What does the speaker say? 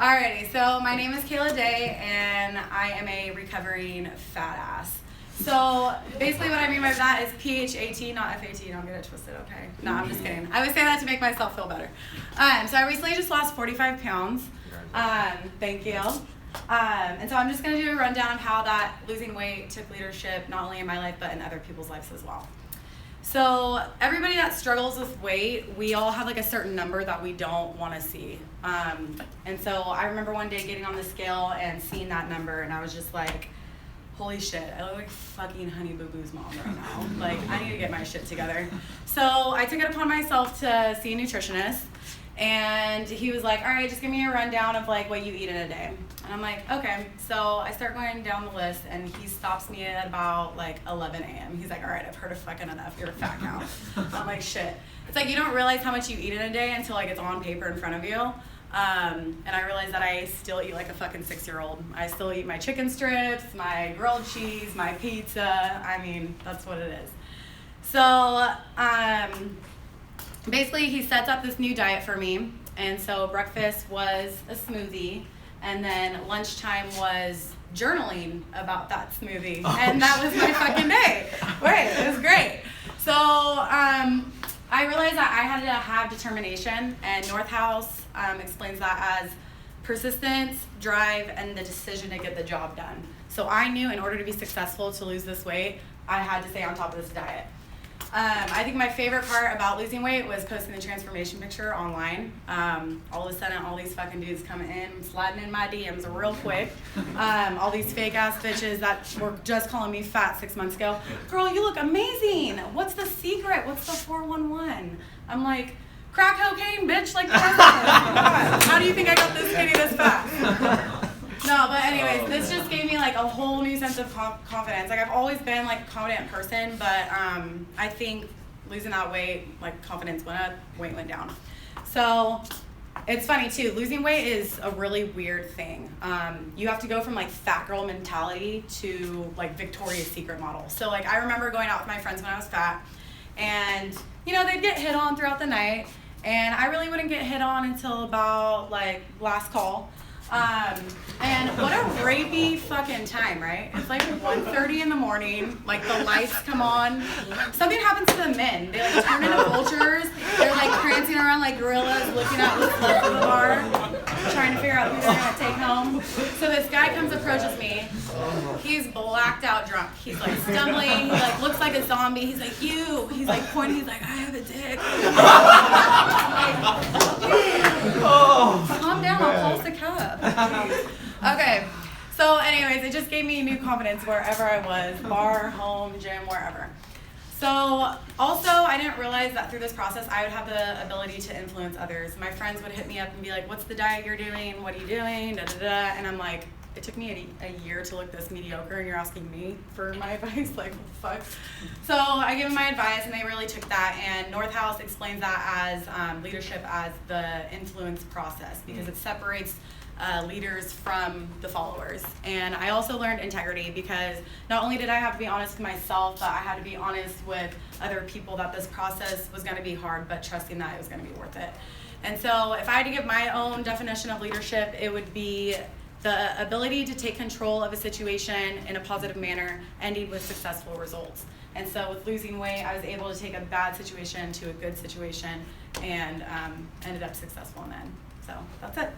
Alrighty, so my name is Kayla Day, and I am a recovering fat ass. So basically what I mean by that is PHAT, not FAT, don't get it twisted, okay? No, I'm just kidding. I would say that to make myself feel better. So I recently just lost 45 pounds. Thank you. And so I'm just going to do a rundown of how that losing weight took leadership, not only in my life, but in other people's lives as well. So everybody that struggles with weight, we all have like a certain number that we don't want to see. And so I remember one day getting on the scale and seeing that number, and I was just like, holy shit, I look like fucking Honey Boo Boo's mom right now. Like, I need to get my shit together. So I took it upon myself to see a nutritionist, and he was like, all right, just give me a rundown of like what you eat in a day. And I'm like, okay. So I start going down the list, and he stops me at about like 11 a.m. He's like, all right, I've heard of fucking enough. You're a fat cow. I'm like, shit. It's like you don't realize how much you eat in a day until like it's on paper in front of you. And I realized that I still eat like a fucking 6-year-old. I still eat my chicken strips, my grilled cheese, my pizza. I mean, that's what it is. So basically he sets up this new diet for me. And so breakfast was a smoothie. And then lunchtime was journaling about that smoothie. And that was my fucking day. Right, it was great. So I realized that I had to have determination, and North House explains that as persistence, drive, and the decision to get the job done. So I knew in order to be successful to lose this weight, I had to stay on top of this diet. I think my favorite part about losing weight was posting the transformation picture online. All of a sudden, all these fucking dudes coming in, sliding in my DMs real quick. All these fake ass bitches that were just calling me fat 6 months ago. Girl, you look amazing. What's the secret? What's the 411? I'm like, crack cocaine, bitch, like the president. How do you think I got this skinny this fast? No, but anyways, this just gave me like a whole new sense of confidence. Like I've always been like a confident person, but I think losing that weight, like confidence went up, weight went down. So it's funny too, losing weight is a really weird thing. You have to go from like fat girl mentality to like Victoria's Secret model. So like I remember going out with my friends when I was fat, and you know, they'd get hit on throughout the night, and I really wouldn't get hit on until about like last call. And what a rapey fucking time, right? It's like 1:30 in the morning, like the lights come on. Something happens to the men. They like turn into vultures. They're like prancing around like gorillas, looking at the sluts in the bar, trying to figure out who they're gonna take home. So this guy comes, approaches me. He's blacked out drunk. He's like stumbling, he like looks like a zombie. He's like, you. He's like pointing, he's like, I have a dick. Calm down, I'll pulse the cup. Okay, so anyways, it just gave me new confidence wherever I was, bar, home, gym, wherever. So also, I didn't realize that through this process, I would have the ability to influence others. My friends would hit me up and be like, what's the diet you're doing? What are you doing? Da, da, da. And I'm like, it took me a year to look this mediocre, and you're asking me for my advice? Like, fuck. So I give them my advice, and they really took that. And North House explains that as leadership as the influence process, because it separates leaders from the followers. And I also learned integrity, because not only did I have to be honest with myself, but I had to be honest with other people that this process was going to be hard, but trusting that it was going to be worth it. And so if I had to give my own definition of leadership, it would be the ability to take control of a situation in a positive manner, ending with successful results. And so with losing weight, I was able to take a bad situation to a good situation, and ended up successful in the end. So that's it.